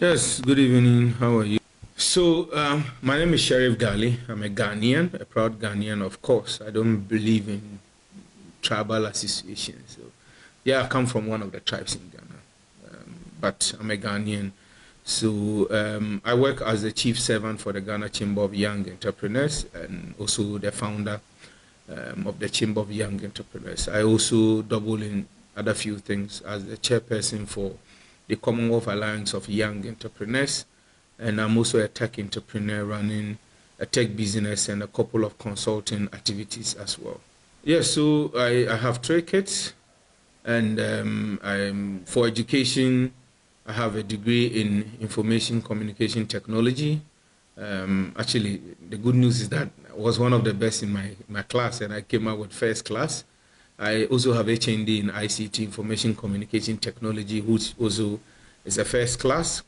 Yes, good evening. How are you? My name is Sherif Ghali. I'm a Ghanaian, a proud Ghanaian, of course. I don't believe in tribal associations. So, yeah, I come from one of the tribes in Ghana, but I'm a Ghanaian. I work as the chief servant for the Ghana Chamber of Young Entrepreneurs and also the founder of the Chamber of Young Entrepreneurs. I also double in other few things as the chairperson for the Commonwealth Alliance of Young Entrepreneurs, and I'm also a tech entrepreneur running a tech business and a couple of consulting activities as well. Yes, so I have 3 kids, and I'm for education. I have a degree in information communication technology. Actually, the good news is that I was one of the best in my class, and I came out with first class. I also have HND in ICT, Information Communication Technology, which also is a first class.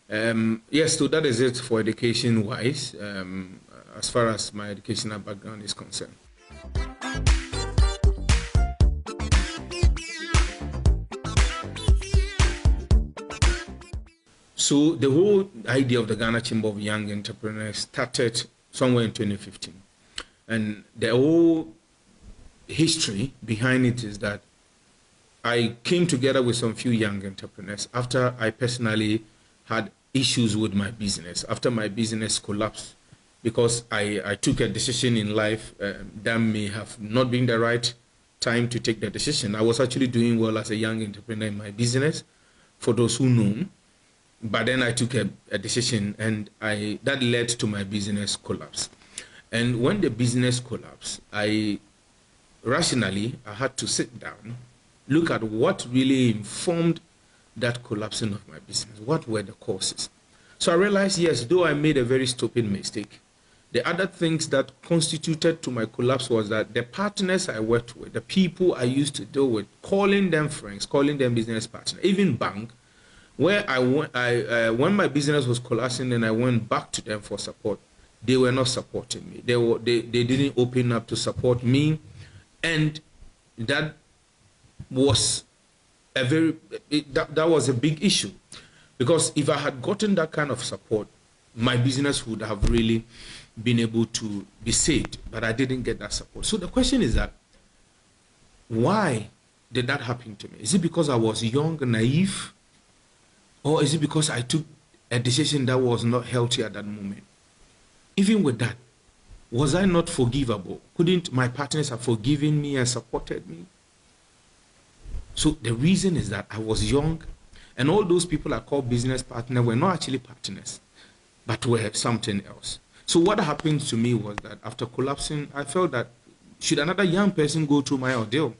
Yes, so that is it for education-wise, as far as my educational background is concerned. So the whole idea of the Ghana Chamber of Young Entrepreneurs started somewhere in 2015. And the whole history behind it is that I came together with some few young entrepreneurs after I personally had issues with my business, after my business collapsed, because I took a decision in life that may have not been the right time to take the decision. I was actually doing well as a young entrepreneur in my business, for those who know, but then I took a decision, and that led to my business collapse. And when the business collapsed, rationally, I had to sit down, look at what really informed that collapsing of my business. What were the causes? So I realized, yes, though I made a very stupid mistake, the other things that constituted to my collapse was that the partners I worked with, the people I used to deal with, calling them friends, calling them business partners, even bank, where when my business was collapsing and I went back to them for support, they were not supporting me. They didn't open up to support me. And that was that was a big issue, because if I had gotten that kind of support, my business would have really been able to be saved, but I didn't get that support. So the question is that, why did that happen to me? Is it because I was young and naive, or is it because I took a decision that was not healthy at that moment? Even with that, was I not forgivable? Couldn't my partners have forgiven me and supported me? So the reason is that I was young, and all those people I call business partners were not actually partners, but were something else. So what happened to me was that after collapsing, I felt that should another young person go through my ordeal,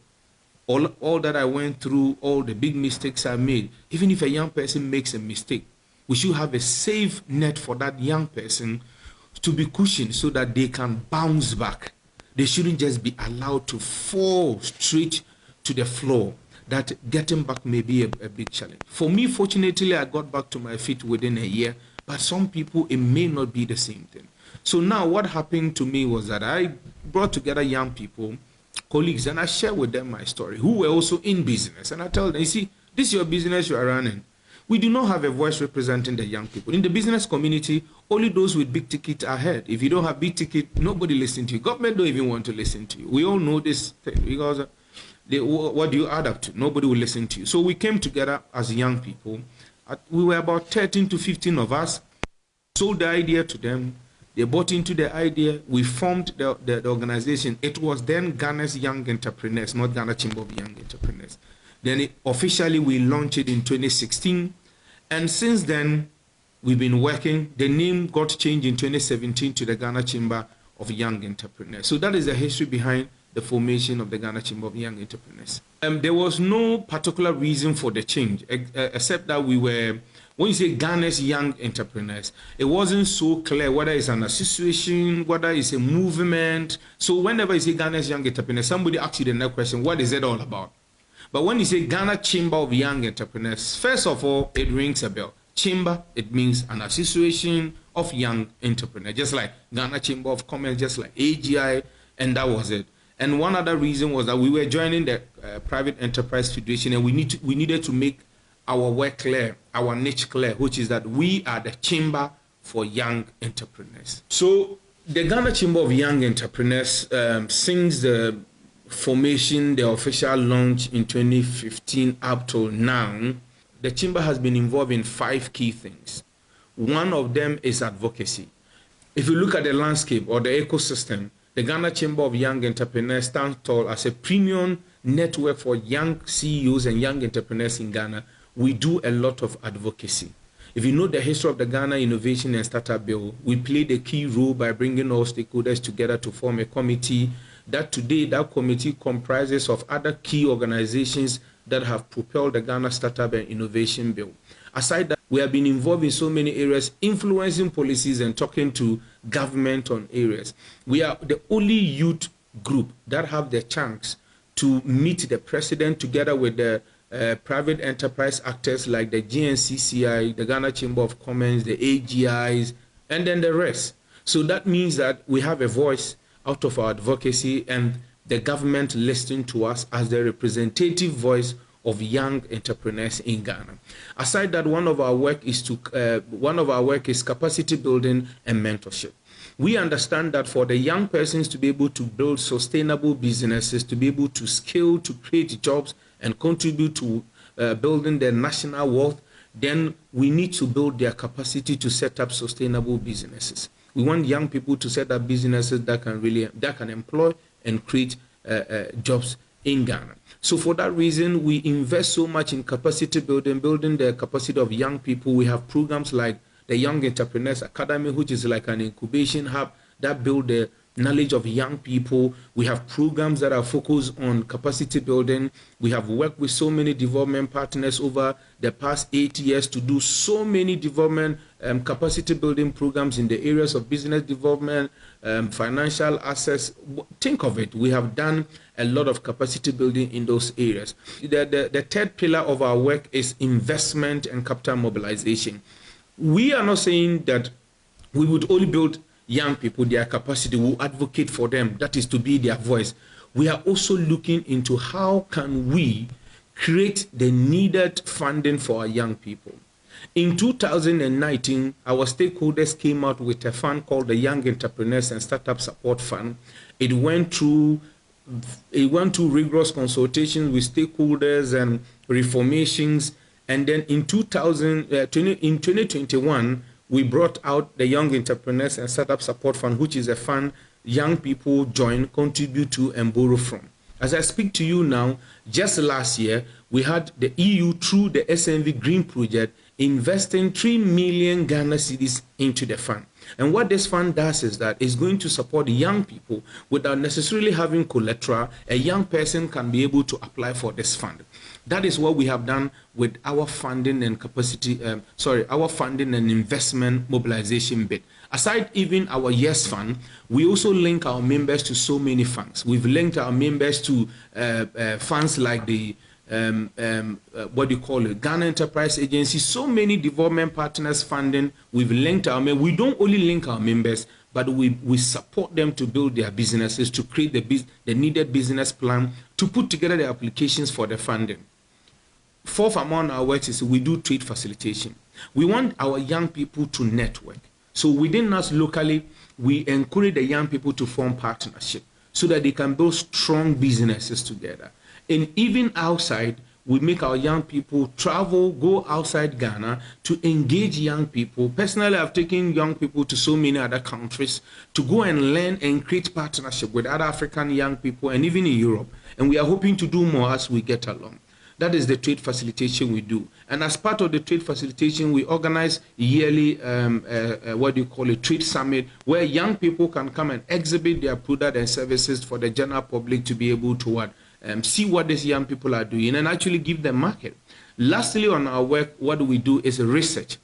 all that I went through, all the big mistakes I made, even if a young person makes a mistake, we should have a safe net for that young person to be cushioned so that they can bounce back. They shouldn't just be allowed to fall straight to the floor. That getting back may be a big challenge. For me, fortunately, I got back to my feet within a year, but some people, it may not be the same thing. So now what happened to me was that I brought together young people, colleagues, and I shared with them my story, who were also in business. And I told them, you see, this is your business you are running. We do not have a voice representing the young people. In the business community, only those with big ticket are heard. If you don't have big ticket, nobody listens to you. Government don't even want to listen to you. We all know this thing, because what do you add up to? Nobody will listen to you. So we came together as young people. We were about 13 to 15 of us. Sold the idea to them. They bought into the idea. We formed the organization. It was then Ghana's Young Entrepreneurs, not Ghana Chamber of Young Entrepreneurs. Then officially we launched it in 2016. And since then, we've been working. The name got changed in 2017 to the Ghana Chamber of Young Entrepreneurs. So that is the history behind the formation of the Ghana Chamber of Young Entrepreneurs. There was no particular reason for the change, except that we were, when you say Ghana's Young Entrepreneurs, it wasn't so clear whether it's an association, whether it's a movement. So whenever you say Ghana's Young Entrepreneurs, somebody asks you the next question, what is it all about? But when you say Ghana Chamber of Young Entrepreneurs, first of all, it rings a bell. Chamber, it means an association of young entrepreneurs, just like Ghana Chamber of Commerce, just like AGI, and that was it. And one other reason was that we were joining the Private Enterprise Federation, and we needed to make our work clear, our niche clear, which is that we are the chamber for young entrepreneurs. So the Ghana Chamber of Young Entrepreneurs, since the formation, the official launch in 2015 up till now, the chamber has been involved in 5 key things. One of them is advocacy. If you look at the landscape or the ecosystem, the Ghana Chamber of Young Entrepreneurs stands tall as a premium network for young CEOs and young entrepreneurs in Ghana. We do a lot of advocacy. If you know the history of the Ghana Innovation and Startup Bill, we played a key role by bringing all stakeholders together to form a committee. That today, that committee comprises of other key organizations that have propelled the Ghana Startup and Innovation Bill. Aside that, we have been involved in so many areas, influencing policies and talking to government on areas. We are the only youth group that have the chance to meet the president together with the private enterprise actors like the GNCCI, the Ghana Chamber of Commerce, the AGIs, and then the rest. So that means that we have a voice out of our advocacy, and the government listening to us as the representative voice of young entrepreneurs in Ghana. Aside that, one of our work is capacity building and mentorship. We understand that for the young persons to be able to build sustainable businesses, to be able to scale, to create jobs and contribute to building their national wealth, then we need to build their capacity to set up sustainable businesses. We want young people to set up businesses that can employ and create jobs in Ghana. So for that reason, we invest so much in capacity building the capacity of young people. We have programs like the Young Entrepreneurs Academy, which is like an incubation hub that build the knowledge of young people. We have programs that are focused on capacity building. We have worked with so many development partners over the past 8 years to do so many development capacity building programs in the areas of business development, financial access. Think of it, we have done a lot of capacity building in those areas. The third pillar of our work is investment and capital mobilization. We are not saying that we would only build young people, their capacity, will advocate for them, that is to be their voice. We are also looking into how can we create the needed funding for our young people. In 2019, our stakeholders came out with a fund called the Young Entrepreneurs and Startup Support Fund. It went through rigorous consultations with stakeholders and reformations, and then in 2021, we brought out the Young Entrepreneurs and Startup Support Fund, which is a fund young people join, contribute to, and borrow from. As I speak to you now, just last year, we had the EU, through the SMV Green Project, investing 3 million Ghana cedis into the fund. And what this fund does is that it's going to support young people without necessarily having collateral. A young person can be able to apply for this fund. That is what we have done with our funding and our funding and investment mobilization bit. Aside even our YES fund, we also link our members to so many funds. We've linked our members to funds like the Ghana Enterprise Agency, so many development partners funding. We've linked our members. We don't only link our members, but we support them to build their businesses, to create the needed business plan, to put together the applications for the funding. Fourth among our works is we do trade facilitation. We want our young people to network. So within us locally, we encourage the young people to form partnership so that they can build strong businesses together. And even outside, we make our young people travel, go outside Ghana to engage young people. Personally, I've taken young people to so many other countries to go and learn and create partnership with other African young people and even in Europe. And we are hoping to do more as we get along. That is the trade facilitation we do. And as part of the trade facilitation, we organize yearly, trade summit, where young people can come and exhibit their product and services for the general public to be able to see what these young people are doing and actually give them market. Lastly, on our work, what we do is research.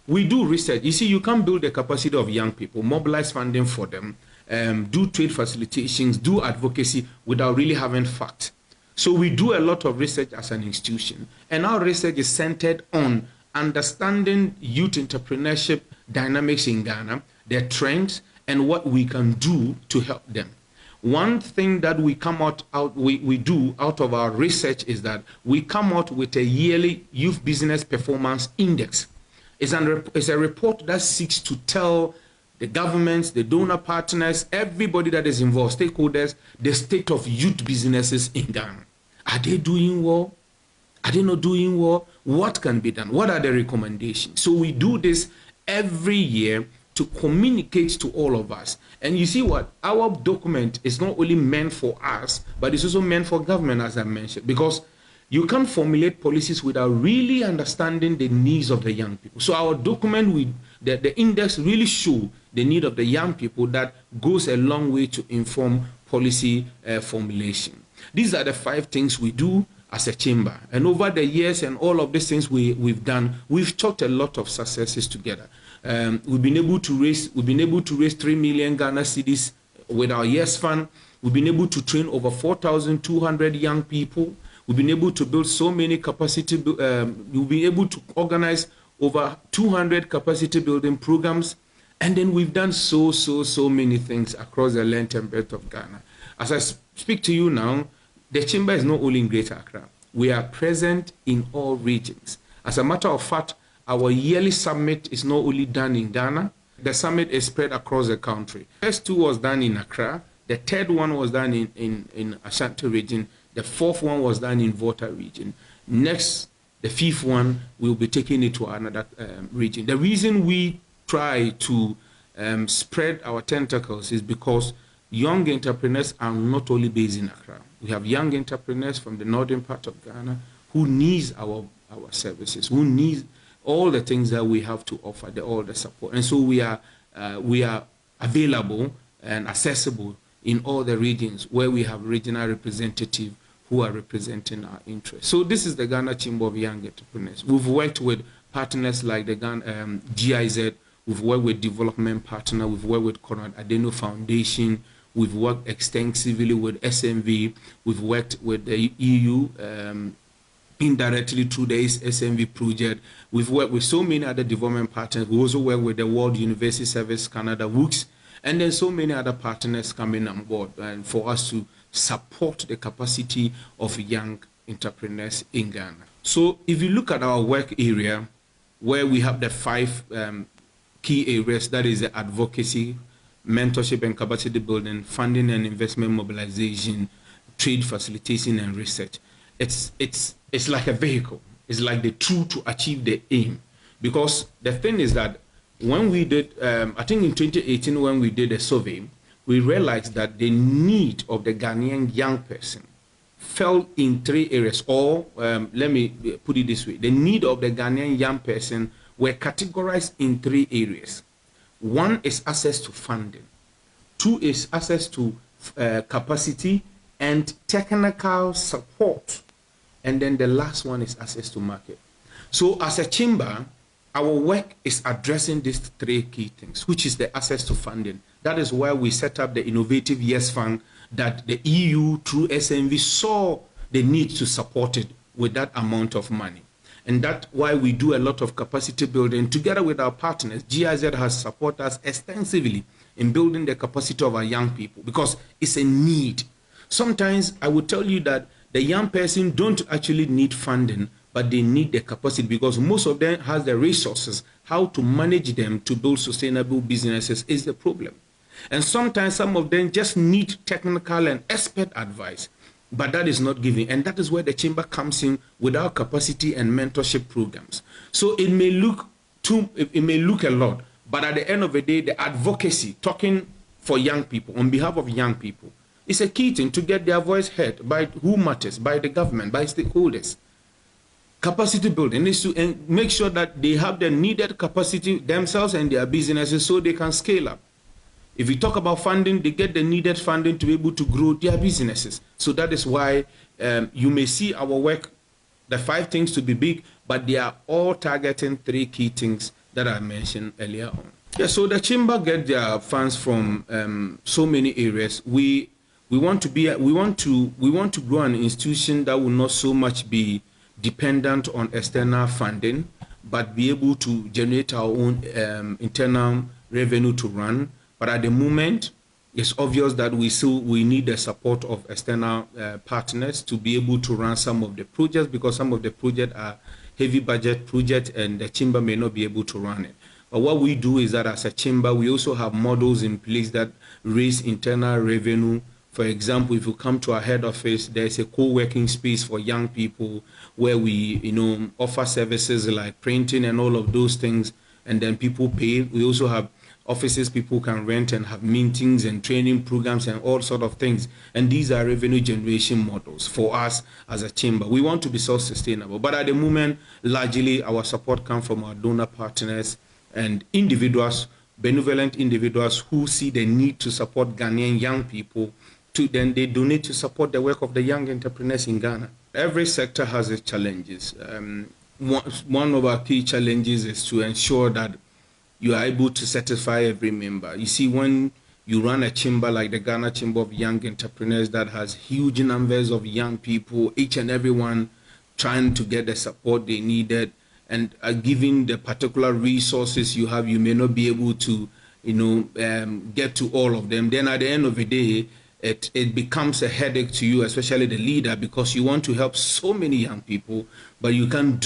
We do research. You see, you can't build the capacity of young people, mobilize funding for them, do trade facilitations, do advocacy without really having facts. So we do a lot of research as an institution, and our research is centered on understanding youth entrepreneurship dynamics in Ghana, their trends, and what we can do to help them. one thing that we do out of our research is that we come out with a yearly youth business performance index. It's a report that seeks to tell the governments, the donor partners, everybody that is involved, stakeholders, the state of youth businesses in Ghana. Are they doing well? Are they not doing well? What can be done? What are the recommendations? So we do this every year to communicate to all of us. And you see what? Our document is not only meant for us, but it's also meant for government, as I mentioned, because you can't formulate policies without really understanding the needs of the young people. So our document, the index really show the need of the young people that goes a long way to inform policy formulation. These are the 5 things we do as a chamber. And over the years and all of these things we've done, we've chalked a lot of successes together. We've been able to raise 3 million Ghana cedis with our YES Fund. We've been able to train over 4,200 young people. We've been able to build so many capacity. We've been able to organize over 200 capacity building programs. And then we've done so many things across the length and breadth of Ghana. As I speak to you now, the chamber is not only in Greater Accra. We are present in all regions. As a matter of fact, our yearly summit is not only done in Ghana, the summit is spread across the country. The first 2 was done in Accra, the 3rd one was done in Ashanti region, the 4th one was done in Volta region. Next, the 5th one, we'll be taking it to another region. The reason we try to spread our tentacles is because young entrepreneurs are not only based in Accra. We have young entrepreneurs from the northern part of Ghana who needs our services, who needs all the things that we have to offer, all the support. And so we are available and accessible in all the regions where we have regional representatives who are representing our interests. So this is the Ghana Chamber of Young Entrepreneurs. We've worked with partners like the Ghana GIZ, we've worked with Development Partner, we've worked with Konrad Adeno Foundation, we've worked extensively with SMV, we've worked with the EU, indirectly through the SMV project. We've worked with so many other development partners. We also work with the World University Service Canada, WOOCS, and then so many other partners coming on board and for us to support the capacity of young entrepreneurs in Ghana. So if you look at our work area, where we have the 5 key areas, that is the advocacy, mentorship and capacity building, funding and investment mobilization, trade facilitation and research. It's like a vehicle. It's like the tool to achieve the aim. Because the thing is that when we did, I think in 2018 when we did a survey, we realized that the need of the Ghanaian young person fell in 3 areas, or let me put it this way, the need of the Ghanaian young person were categorized in 3 areas. 1 is access to funding, 2 is access to capacity and technical support, and then the last one is access to market. So as a chamber, our work is addressing these 3 key things, which is the access to funding. That is why we set up the Innovative YES Fund that the EU through SMV saw the need to support it with that amount of money. And that's why we do a lot of capacity building together with our partners. GIZ has supported us extensively in building the capacity of our young people because it's a need. Sometimes I would tell you that the young person don't actually need funding, but they need the capacity because most of them has the resources. How to manage them to build sustainable businesses is the problem. And sometimes some of them just need technical and expert advice, but that is not given. And that is where the chamber comes in with our capacity and mentorship programs. So it may look a lot, but at the end of the day, the advocacy, talking for young people, on behalf of young people, is a key thing to get their voice heard by who matters, by the government, by stakeholders. Capacity building is to make sure that they have the needed capacity themselves and their businesses so they can scale up. If we talk about funding, they get the needed funding to be able to grow their businesses. So that is why you may see our work, the 5 things to be big, but they are all targeting 3 key things that I mentioned earlier on. Yeah, so the chamber get their funds from so many areas. We want to grow an institution that will not so much be dependent on external funding, but be able to generate our own internal revenue to run. But at the moment, it's obvious that we need the support of external partners to be able to run some of the projects, because some of the projects are heavy budget projects and the chamber may not be able to run it. But what we do is that as a chamber, we also have models in place that raise internal revenue. For example, if you come to our head office, there's a co-working space for young people where we, offer services like printing and all of those things, and then people pay. We also have offices people can rent and have meetings and training programs and all sort of things. And these are revenue generation models for us as a chamber. We want to be self-sustainable, but at the moment, largely our support comes from our donor partners and individuals, benevolent individuals who see the need to support Ghanaian young people. Then they donate to support the work of the young entrepreneurs in Ghana. Every sector has its challenges. One of our key challenges is to ensure that you are able to satisfy every member. You see, when you run a chamber like the Ghana Chamber of Young Entrepreneurs that has huge numbers of young people, each and every one trying to get the support they needed, and given the particular resources you have, you may not be able to, get to all of them. Then at the end of the day, it becomes a headache to you, especially the leader, because you want to help so many young people, but you can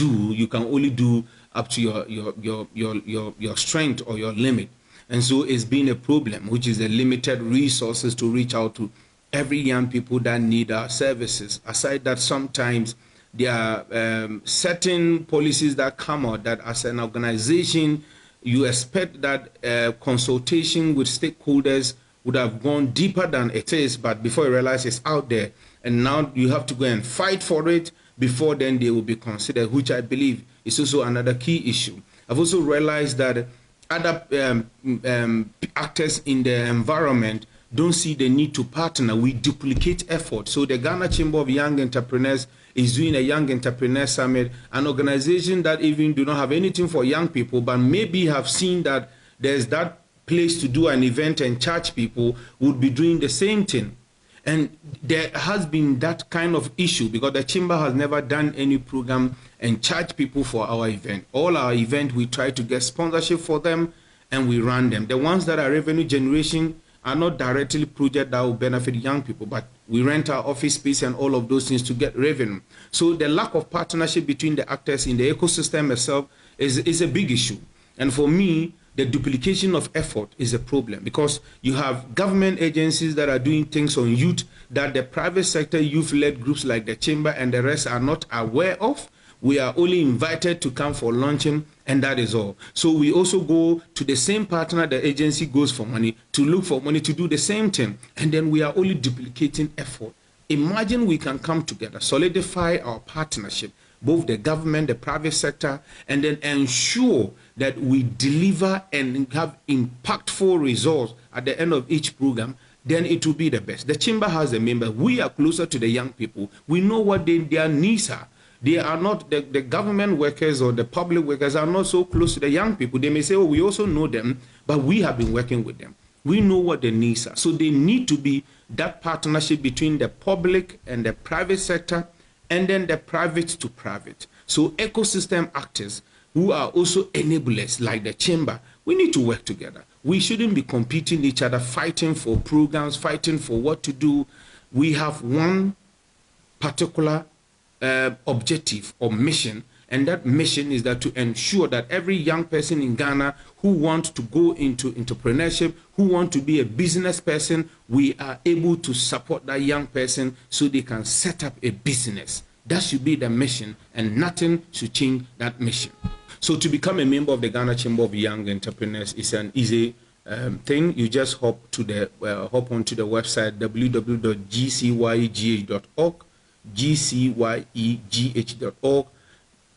only do up to your strength or your limit. And so it's been a problem, which is the limited resources to reach out to every young people that need our services. Aside that, sometimes there are certain policies that come out that as an organization, you expect that consultation with stakeholders would have gone deeper than it is, but before you realize it's out there, and now you have to go and fight for it before then they will be considered, which I believe is also another key issue. I've also realized that other actors in the environment don't see the need to partner. We duplicate effort. So the Ghana Chamber of Young Entrepreneurs is doing a Young Entrepreneur Summit, an organization that even do not have anything for young people, but maybe have seen that there's that place to do an event and charge people, would be doing the same thing. And there has been that kind of issue because the chamber has never done any program and charge people for our event. All our event, we try to get sponsorship for them and we run them. The ones that are revenue generation are not directly projects that will benefit young people, but we rent our office space and all of those things to get revenue. So the lack of partnership between the actors in the ecosystem itself is a big issue. And for me, the duplication of effort is a problem because you have government agencies that are doing things on youth that the private sector youth-led groups like the chamber and the rest are not aware of. We are only invited to come for launching, and that is all. So we also go to the same partner the agency goes for money to look for money to do the same thing, and then we are only duplicating effort. Imagine we can come together, solidify our partnership, both the government, the private sector, and then ensure that we deliver and have impactful results at the end of each program, then it will be the best. The chamber has a member. We are closer to the young people. We know what their needs are. They are not, the government workers or the public workers are not so close to the young people. They may say, oh, we also know them, but we have been working with them. We know what their needs are. So they need to be that partnership between the public and the private sector, and then the private to private. So ecosystem actors who are also enablers like the chamber, we need to work together. We shouldn't be competing each other, fighting for programs, fighting for what to do. We have one particular objective or mission, and that mission is that to ensure that every young person in Ghana who wants to go into entrepreneurship, who want to be a business person, we are able to support that young person so they can set up a business. That should be the mission, and nothing should change that mission. So to become a member of the Ghana Chamber of Young Entrepreneurs is an easy thing. You just hop onto the website www.gcyegh.org, gcyegh.org.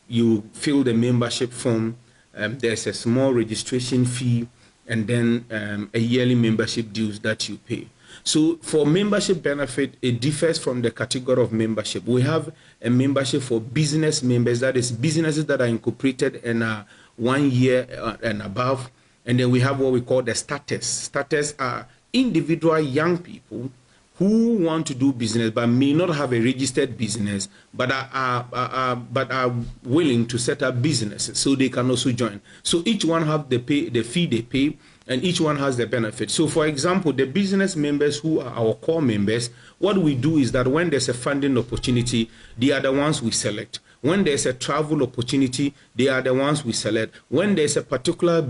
You fill the membership form. There's a small registration fee, and then a yearly membership dues that you pay. So for membership benefit, it differs from the category of membership. We have a membership for business members, that is businesses that are incorporated and are 1 year and above. And then we have what we call the starters. Starters are individual young people who want to do business but may not have a registered business, but are willing to set up businesses, so they can also join. So each one have the fee they pay, and each one has the benefit. So for example, the business members who are our core members, what we do is that when there's a funding opportunity, they are the ones we select. When there's a travel opportunity, they are the ones we select. When there's a particular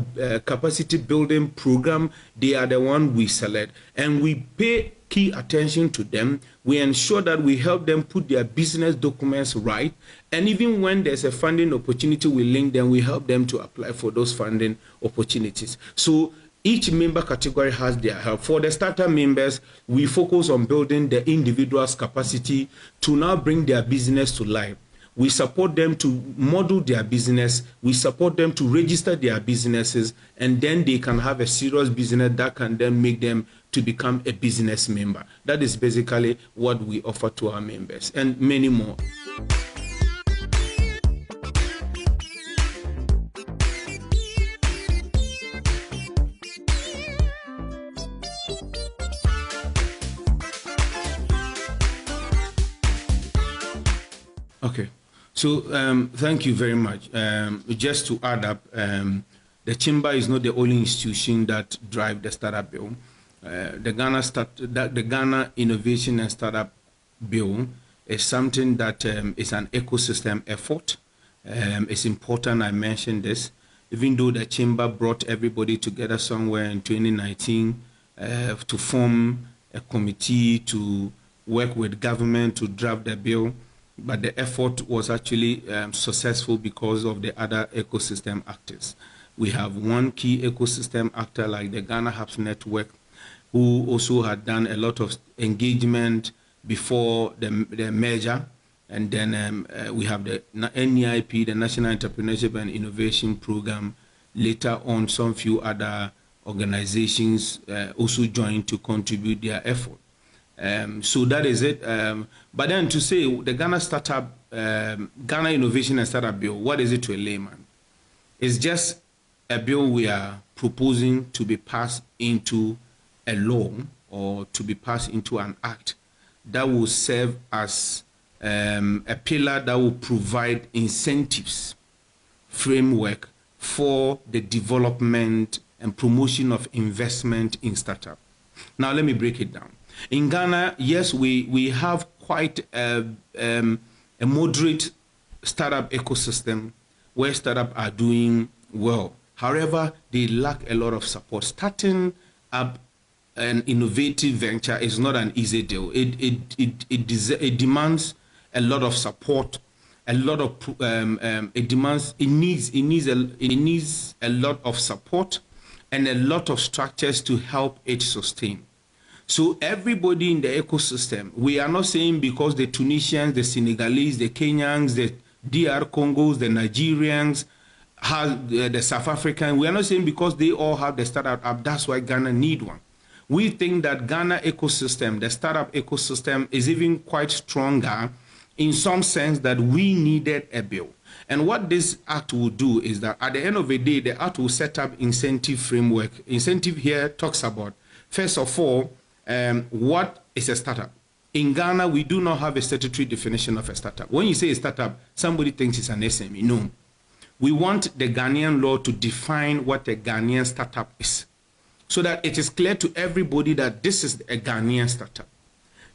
capacity building program, they are the one we select. And we pay key attention to them. We ensure that we help them put their business documents right. And even when there's a funding opportunity, we link them, we help them to apply for those funding opportunities. So each member category has their help. For the starter members, we focus on building the individual's capacity to now bring their business to life. We support them to model their business. We support them to register their businesses, and then they can have a serious business that can then make them to become a business member. That is basically what we offer to our members, and many more. Okay. So thank you very much. Just to add up, the Chamber is not the only institution that drive the startup bill. The Ghana Innovation and Startup Bill is something that is an ecosystem effort. It's important I mentioned this, even though the Chamber brought everybody together somewhere in 2019 to form a committee to work with government to draft the bill. But the effort was actually successful because of the other ecosystem actors. We have one key ecosystem actor like the Ghana Hubs Network, who also had done a lot of engagement before the merger. And then we have the NEIP, the National Entrepreneurship and Innovation Program. Later on, some few other organizations also joined to contribute their effort. So that is it. But then to say the Ghana Innovation and Startup Bill, what is it to a layman? It's just a bill we are proposing to be passed into a law or to be passed into an act that will serve as a pillar that will provide incentives, framework for the development and promotion of investment in startup. Now let me break it down. In Ghana, yes, we have quite a moderate startup ecosystem where startups are doing well. However, they lack a lot of support. Starting up an innovative venture is not an easy deal. It demands a lot of support, a lot of it needs a lot of support and a lot of structures to help it sustain. So everybody in the ecosystem, we are not saying because the Tunisians, the Senegalese, the Kenyans, the DR Congos, the Nigerians, have the South African, we are not saying because they all have the startup app, that's why Ghana need one. We think that Ghana ecosystem, the startup ecosystem, is even quite stronger in some sense that we needed a bill. And what this act will do is that at the end of the day, the act will set up incentive framework. Incentive here talks about, first of all, what is a startup? In Ghana, we do not have a statutory definition of a startup. When you say a startup, somebody thinks it's an SME. No. We want the Ghanaian law to define what a Ghanaian startup is, so that it is clear to everybody that this is a Ghanaian startup.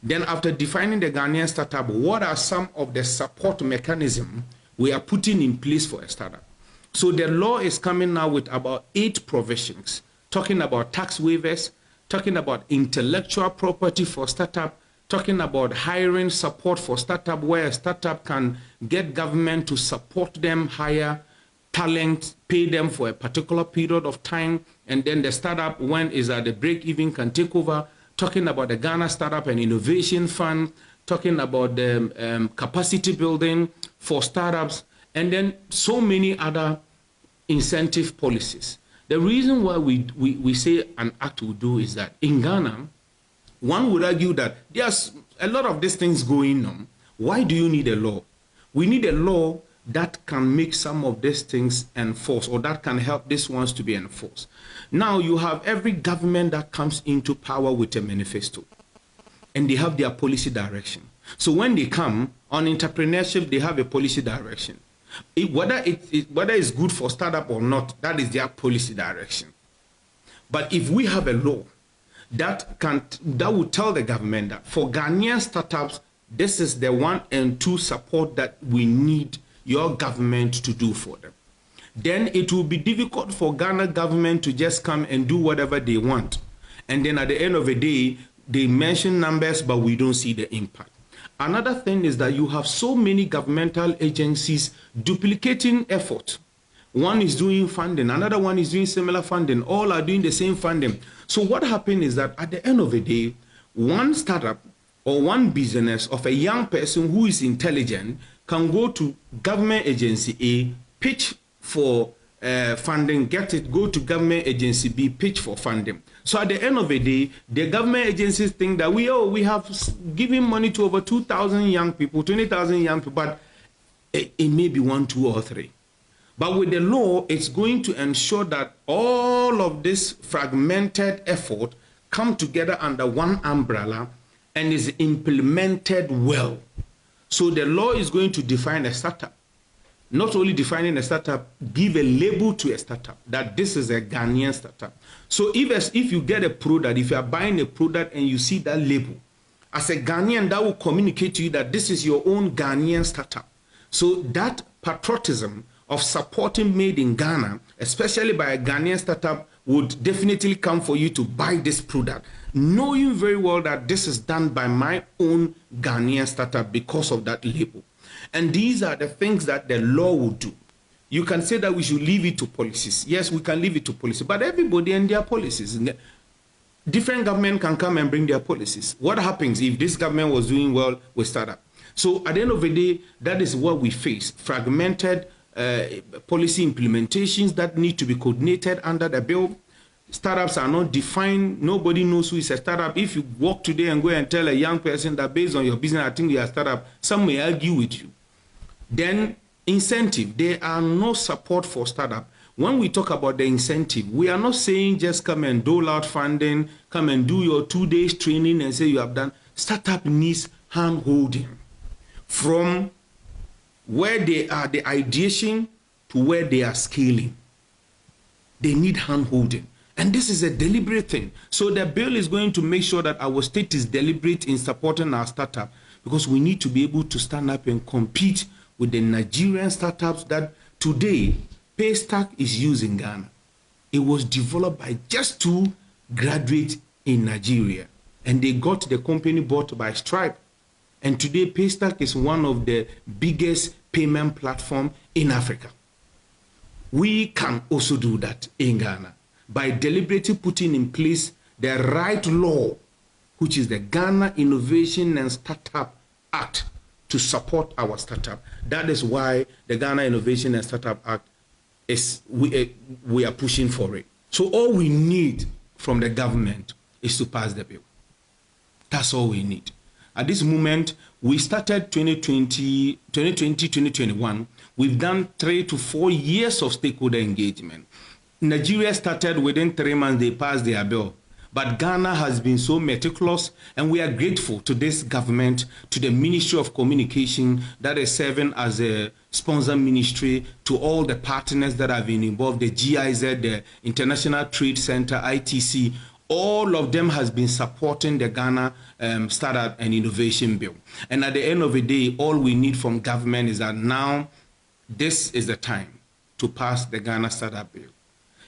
Then after defining the Ghanaian startup, what are some of the support mechanisms we are putting in place for a startup? So the law is coming now with about 8 provisions, talking about tax waivers, talking about intellectual property for startup, talking about hiring support for startup, where a startup can get government to support them, hire talent, pay them for a particular period of time, and then the startup, when is at the break-even, can take over. Talking about the Ghana Startup and Innovation Fund, talking about the capacity building for startups, and then so many other incentive policies. The reason why we say an act will do is that in Ghana, one would argue that there's a lot of these things going on. Why do you need a law? We need a law that can make some of these things enforced, or that can help these ones to be enforced. Now you have every government that comes into power with a manifesto, and they have their policy direction. So when they come on entrepreneurship, they have a policy direction. Whether it's good for startup or not, that is their policy direction. But if we have a law that would tell the government that for Ghanaian startups, this is the 1 and 2 support that we need your government to do for them, then it will be difficult for Ghana government to just come and do whatever they want. And then at the end of the day, they mention numbers, but we don't see the impact. Another thing is that you have so many governmental agencies duplicating effort. One is doing funding, another one is doing similar funding, all are doing the same funding. So what happened is that at the end of the day, one startup or one business of a young person who is intelligent can go to government agency A, pitch for funding, get it, go to government agency B, pitch for funding. So at the end of the day, the government agencies think that we have given money to over 2,000 young people, 20,000 young people, but it may be 1, 2, or 3. But with the law, it's going to ensure that all of this fragmented effort come together under one umbrella and is implemented well. So the law is going to define a startup. Not only defining a startup, give a label to a startup that this is a Ghanaian startup. So if you get a product, if you are buying a product and you see that label, as a Ghanaian, that will communicate to you that this is your own Ghanaian startup. So that patriotism of supporting made in Ghana, especially by a Ghanaian startup, would definitely come for you to buy this product, knowing very well that this is done by my own Ghanaian startup because of that label. And these are the things that the law will do. You can say that we should leave it to policies. Yes, we can leave it to policies, but everybody and their policies. Different government can come and bring their policies. What happens if this government was doing well with startup? So at the end of the day, that is what we face: fragmented policy implementations that need to be coordinated under the bill. Startups are not defined. Nobody knows who is a startup. If you walk today and go and tell a young person that based on your business, I think you are a startup, some may argue with you. Then incentive, there are no support for startup. When we talk about the incentive, we are not saying just come and dole out funding, come and do your 2 days training and say you have done. Startup needs hand holding from where they are, the ideation, to where they are scaling. They need hand holding. And this is a deliberate thing. So the bill is going to make sure that our state is deliberate in supporting our startup, because we need to be able to stand up and compete with the Nigerian startups that today Paystack is used in Ghana. It was developed by just 2 graduates in Nigeria, and they got the company bought by Stripe. And today Paystack is one of the biggest payment platforms in Africa. We can also do that in Ghana by deliberately putting in place the right law, which is the Ghana Innovation and Startup Act, to support our startup. That is why the Ghana Innovation and Startup Act is, we are pushing for it. So all we need from the government is to pass the bill. That's all we need. At this moment, we started 2020, 2021. We've done 3 to 4 years of stakeholder engagement. Nigeria started within 3 months, they passed their bill. But Ghana has been so meticulous, and we are grateful to this government, to the Ministry of Communication that is serving as a sponsor ministry, to all the partners that have been involved, the GIZ, the International Trade Center, ITC. All of them has been supporting the Ghana Startup and Innovation Bill. And at the end of the day, all we need from government is that now this is the time to pass the Ghana Startup Bill.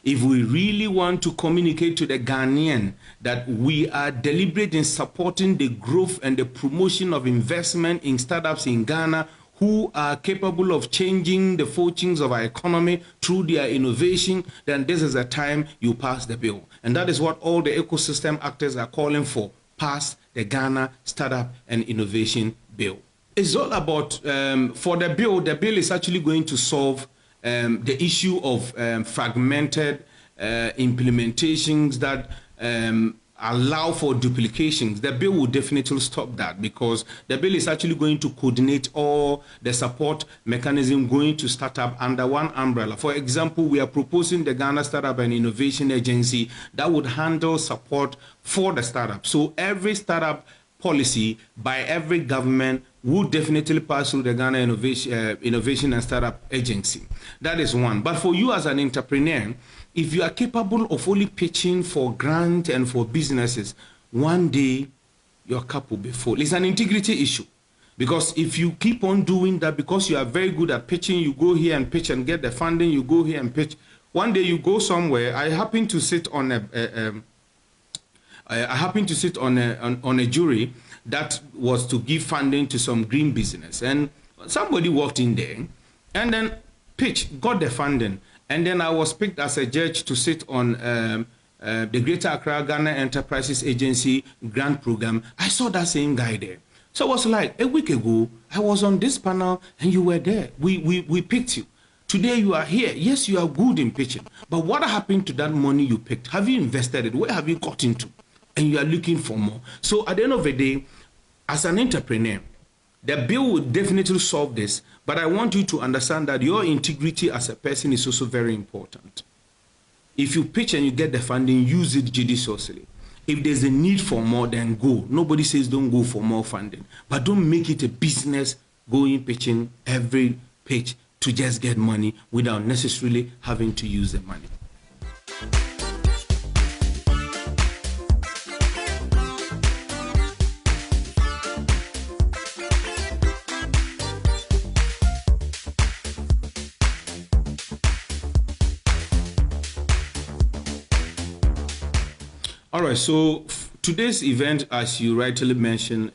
If we really want to communicate to the Ghanaian that we are deliberate in supporting the growth and the promotion of investment in startups in Ghana who are capable of changing the fortunes of our economy through their innovation, then this is the time you pass the bill. And that is what all the ecosystem actors are calling for: pass the Ghana Startup and Innovation Bill. It's all about, for the bill is actually going to solve the issue of fragmented implementations that allow for duplications. The bill will definitely stop that, because the bill is actually going to coordinate all the support mechanism going to startup under one umbrella. For example, we are proposing the Ghana Startup and Innovation Agency that would handle support for the startup. So every startup policy by every government would definitely pass through the Ghana Innovation and Startup Agency. That is one. But for you as an entrepreneur, if you are capable of only pitching for grant and for businesses, one day your cup will be full. It's an integrity issue. Because if you keep on doing that, because you are very good at pitching, you go here and pitch and get the funding, you go here and pitch. One day you go somewhere. I happen to sit on a jury that was to give funding to some green business, and somebody walked in there and then pitched, got the funding, and then I was picked as a judge to sit on the Greater Accra Ghana Enterprises Agency grant program. I saw that same guy there. So it was like a week ago, I was on this panel and you were there. We picked you. Today you are here. Yes, you are good in pitching. But what happened to that money you picked? Have you invested it? Where have you got into? And you are looking for more. So at the end of the day, as an entrepreneur, the bill will definitely solve this. But I want you to understand that your integrity as a person is also very important. If you pitch and you get the funding, use it judiciously. If there's a need for more, then go. Nobody says don't go for more funding. But don't make it a business going pitching every pitch to just get money without necessarily having to use the money. All right, so today's event, as you rightly mentioned,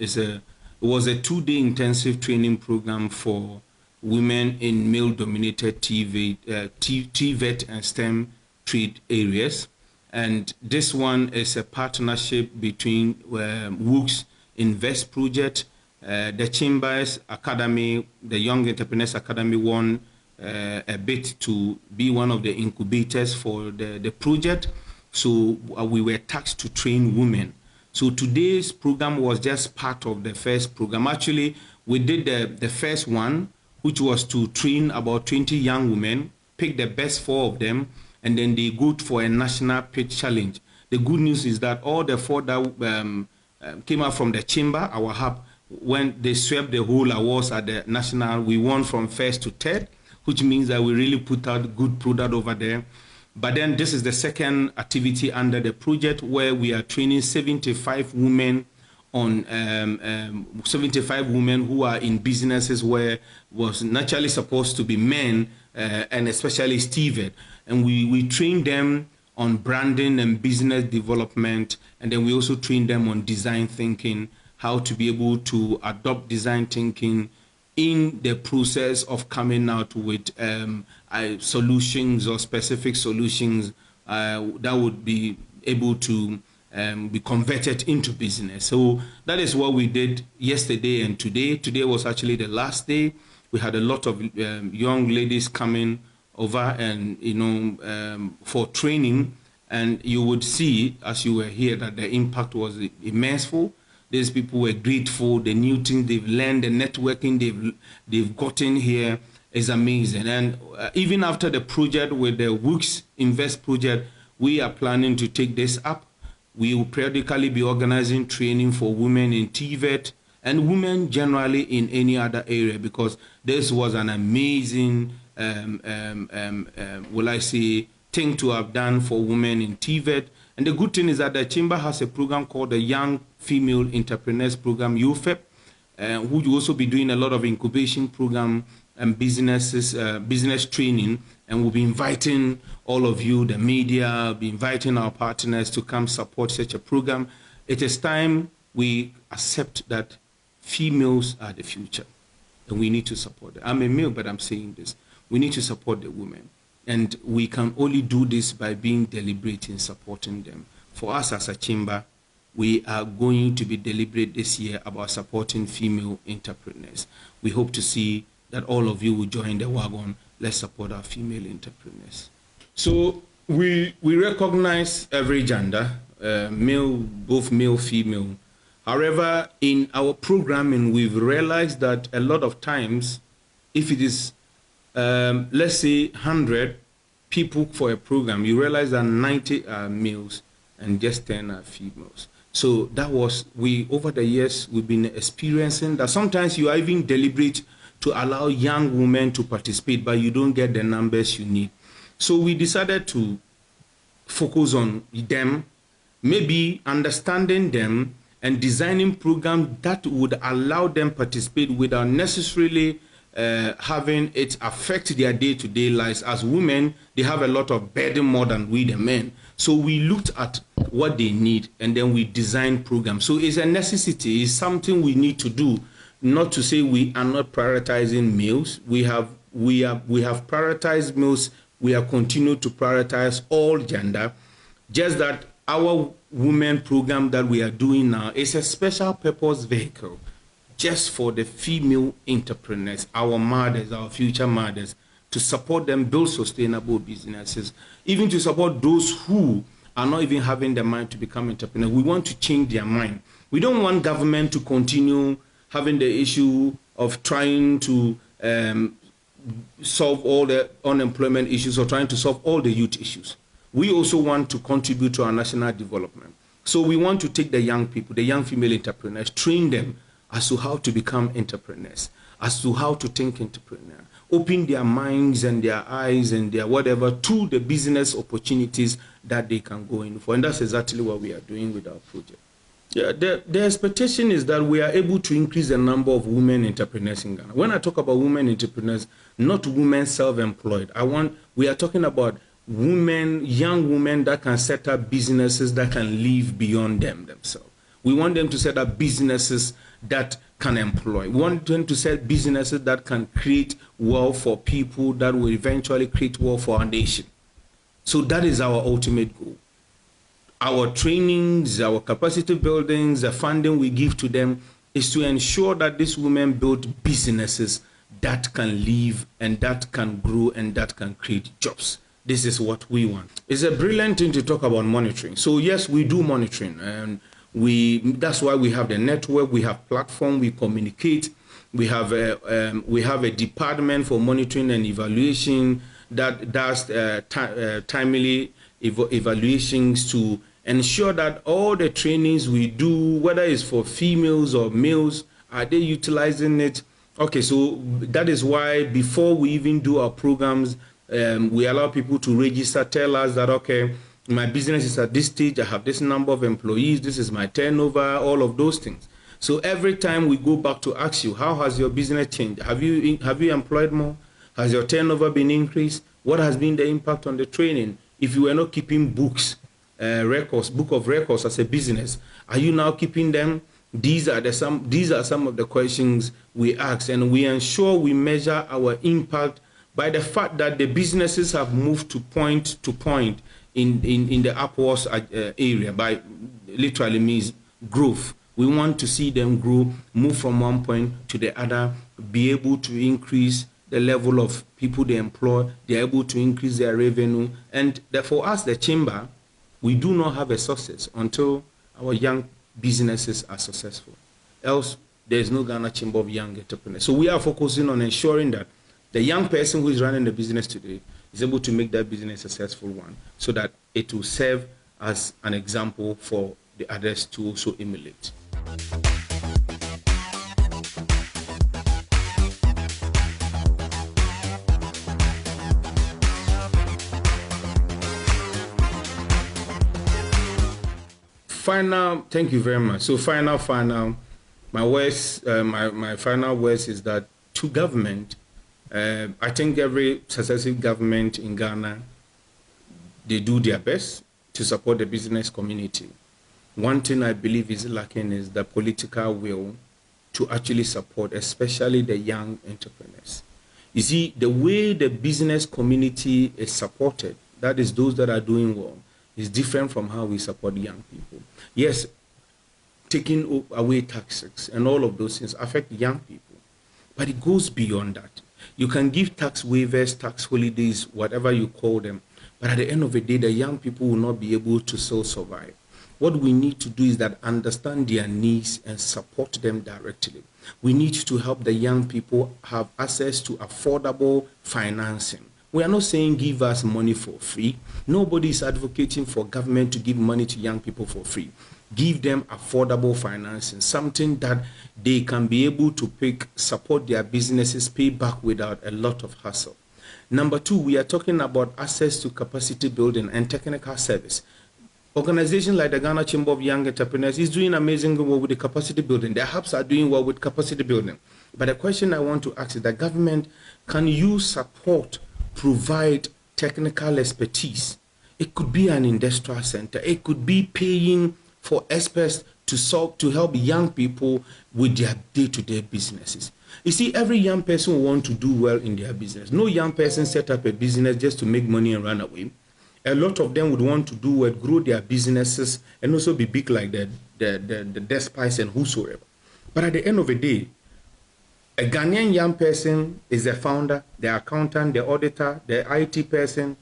was a 2-day intensive training program for women in male-dominated TVET and STEM trade areas. And this one is a partnership between WOOC's Invest Project, the Chambers Academy, the Young Entrepreneurs Academy won a bid to be one of the incubators for the project. So we were tasked to train women. So today's program was just part of the first program. Actually, we did the first one, which was to train about 20 young women, pick the best 4 of them, and then they go for a national pitch challenge. The good news is that all the 4 that came out from the chamber, our hub, when they swept the whole awards at the national, we won from 1st to 3rd, which means that we really put out good product over there. But then this is the second activity under the project where we are training 75 women on 75 women who are in businesses where was naturally supposed to be men and especially Steve. And we train them on branding and business development, and then we also train them on design thinking, how to be able to adopt design thinking in the process of coming out with solutions or specific solutions that would be able to be converted into business. So that is what we did yesterday and today. Today was actually the last day. We had a lot of young ladies coming over and for training, and you would see as you were here that the impact was immense. These people were grateful. The new things they've learned, the networking they've gotten here is amazing. And even after the project with the WOOC's Invest project, we are planning to take this up. We will periodically be organizing training for women in TVET and women generally in any other area, because this was an amazing, will I say, thing to have done for women in TVET. And the good thing is that the Chamber has a program called the Young Female Entrepreneurs Program, UFEP, who will also be doing a lot of incubation program and business training. And we'll be inviting all of you, the media, be inviting our partners to come support such a program. It is time we accept that females are the future, and we need to support them. I'm a male, but I'm saying this. We need to support the women. And we can only do this by being deliberate in supporting them. For us as a chamber, we are going to be deliberate this year about supporting female entrepreneurs. We hope to see that all of you will join the wagon. Let's support our female entrepreneurs. So we recognize every gender, male, both male, female. However, in our programming, we've realized that a lot of times, if it is let's say 100 people for a program, you realize that 90 are males and just 10 are females. So that was, over the years, we've been experiencing that sometimes you are even deliberate to allow young women to participate, but you don't get the numbers you need. So we decided to focus on them, maybe understanding them and designing programs that would allow them participate without necessarily having it affect their day-to-day lives. As women, they have a lot of burden more than we the men. So we looked at what they need and then we designed programs. So it's a necessity, it's something we need to do. Not to say we are not prioritizing males. We have prioritized males. We have continued to prioritize all gender. Just that our women program that we are doing now is a special purpose vehicle just for the female entrepreneurs, our mothers, our future mothers, to support them build sustainable businesses, even to support those who are not even having the mind to become entrepreneurs. We want to change their mind. We don't want government to continue having the issue of trying to solve all the unemployment issues or trying to solve all the youth issues. We also want to contribute to our national development. So we want to take the young people, the young female entrepreneurs, train them as to how to become entrepreneurs, as to how to think entrepreneur, open their minds and their eyes and their whatever to the business opportunities that they can go in for. And that's exactly what we are doing with our project. Yeah, the expectation is that we are able to increase the number of women entrepreneurs in Ghana. When I talk about women entrepreneurs, not women self-employed. We are talking about women, young women that can set up businesses that can live beyond themselves. We want them to set up businesses that can employ. We want them to set businesses that can create wealth for people, that will eventually create wealth for our nation. So that is our ultimate goal. Our trainings, our capacity buildings, the funding we give to them is to ensure that these women build businesses that can live and that can grow and that can create jobs. This is what we want. It's a brilliant thing to talk about monitoring. So yes, we do monitoring, and that's why we have the network, we have platform, we communicate, we have a department for monitoring and evaluation that does timely evaluations to ensure that all the trainings we do, whether it's for females or males, are they utilizing it? Okay, so that is why before we even do our programs, we allow people to register, tell us that, okay, my business is at this stage, I have this number of employees, this is my turnover, all of those things. So every time we go back to ask you, how has your business changed? Have you employed more? Has your turnover been increased? What has been the impact on the training? If you were not keeping book of records as a business, are you now keeping them? These are some of the questions we ask, and we ensure we measure our impact by the fact that the businesses have moved to point in the upwards area. By literally means growth. We want to see them grow, move from one point to the other, be able to increase the level of people they employ, they're able to increase their revenue. And for us, the chamber, we do not have a success until our young businesses are successful. Else, there is no Ghana Chamber of Young Entrepreneurs. So we are focusing on ensuring that the young person who is running the business today is able to make that business a successful one, so that it will serve as an example for the others to also emulate. Final, thank you very much. So final, my words, my final words is that to government, I think every successive government in Ghana, they do their best to support the business community. One thing I believe is lacking is the political will to actually support, especially the young entrepreneurs. You see, the way the business community is supported, that is those that are doing well, is different from how we support young people. Yes, taking away taxes and all of those things affect young people, but it goes beyond that. You can give tax waivers, tax holidays, whatever you call them, but at the end of the day, the young people will not be able to still survive. What we need to do is that understand their needs and support them directly. We need to help the young people have access to affordable financing. We are not saying give us money for free. Nobody is advocating for government to give money to young people for free. give them affordable financing, something that they can be able to support their businesses, pay back without a lot of hassle. Number two, we are talking about access to capacity building and technical service. Organizations like the Ghana Chamber of Young Entrepreneurs is doing amazing work with the capacity building. Their hubs are doing well with capacity building. But the question I want to ask is that government, can you support, provide technical expertise? It could be an industrial center. It could be paying for experts to help young people with their day-to-day businesses. You see, every young person will want to do well in their business. No young person set up a business just to make money and run away. A lot of them would want to do well, grow their businesses, and also be big like the Despice and whosoever. But at the end of the day, a Ghanaian young person is the founder, the accountant, the auditor, the IT person.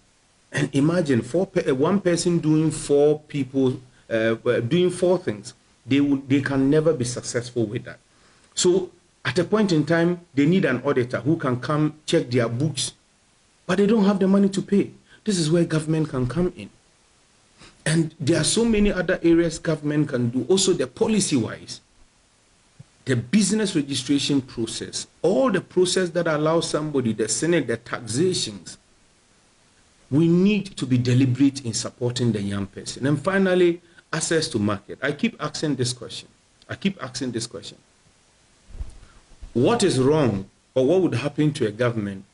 And imagine one person doing four people, doing four things. They can never be successful with that. So at a point in time, they need an auditor who can come check their books, but they don't have the money to pay. This is where government can come in. And there are so many other areas government can do. Also, the policy-wise, the business registration process, all the process that allows somebody, the Senate, the taxations, we need to be deliberate in supporting the young person. And finally, access to market. I keep asking this question. What is wrong, or what would happen to a government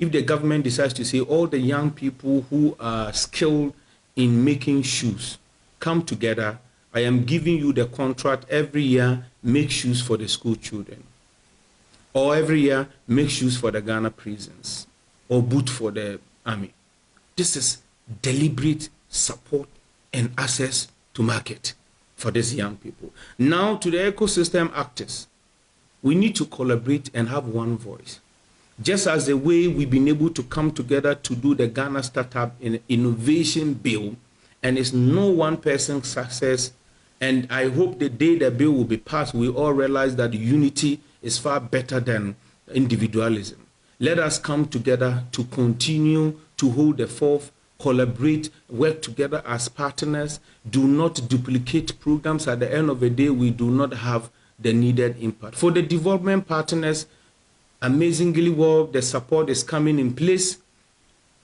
if the government decides to say all the young people who are skilled in making shoes come together? I am giving you the contract every year, make shoes for the school children. Or every year, make shoes for the Ghana prisons. Or boot for the army. This is deliberate support and access to market for these young people. Now to the ecosystem actors. We need to collaborate and have one voice. Just as the way we've been able to come together to do the Ghana Startup Innovation Bill, and it's no one person's success, and I hope the day the bill will be passed, we all realize that unity is far better than individualism. Let us come together to continue to hold the forth, collaborate, work together as partners. Do not duplicate programs. At the end of the day, we do not have the needed impact. For the development partners, amazingly well, the support is coming in place.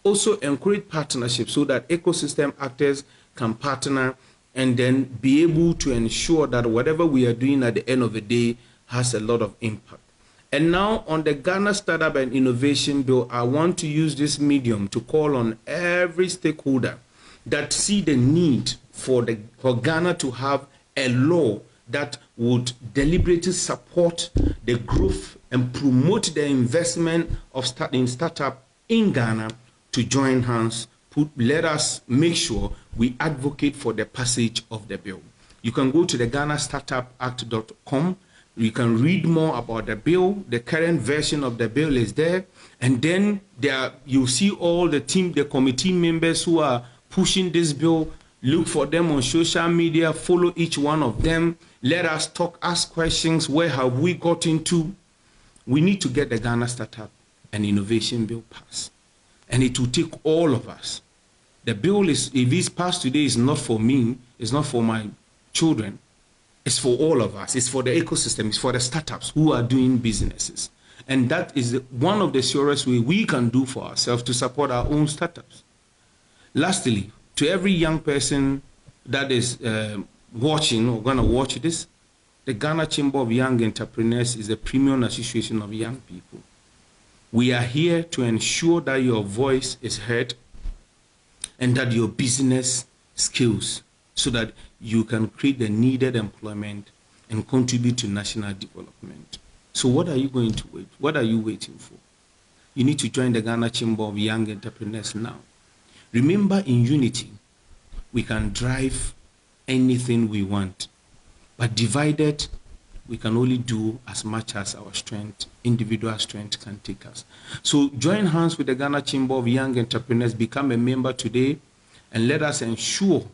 Also encourage partnership so that ecosystem actors can partner and then be able to ensure that whatever we are doing at the end of the day has a lot of impact. And now on the Ghana Startup and Innovation Bill, I want to use this medium to call on every stakeholder that see the need for Ghana to have a law that would deliberately support the growth and promote the investment of in startup in Ghana to join hands. Let us make sure we advocate for the passage of the bill. You can go to the GhanaStartupAct.com. You can read more about the bill. The current version of the bill is there. And then you'll see all the committee members who are pushing this bill. Look for them on social media, follow each one of them. Let us talk, ask questions. Where have we gotten to? We need to get the Ghana Startup and Innovation Bill passed. And it will take all of us. The bill is, if it's passed today, is not for me, it's not for my children. It's for all of us. It's for the ecosystem. It's for the startups who are doing businesses. And that is one of the surest ways we can do for ourselves to support our own startups. Lastly, to every young person that is watching or going to watch this, the Ghana Chamber of Young Entrepreneurs is a premium association of young people. We are here to ensure that your voice is heard and that your business scales so that you can create the needed employment and contribute to national development. So what are you going to wait? What are you waiting for? You need to join the Ghana Chamber of Young Entrepreneurs now. Remember, in unity, we can drive anything we want. But divided, we can only do as much as our strength, individual strength can take us. So join hands with the Ghana Chamber of Young Entrepreneurs, become a member today, and let us ensure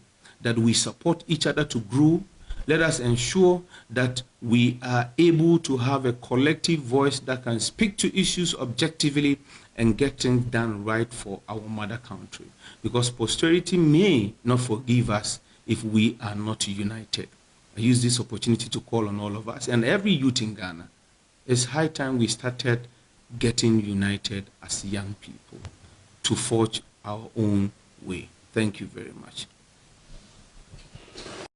that we support each other to grow. Let us ensure that we are able to have a collective voice that can speak to issues objectively and get things done right for our mother country. Because posterity may not forgive us if we are not united. I use this opportunity to call on all of us and every youth in Ghana. It's high time we started getting united as young people to forge our own way. Thank you very much.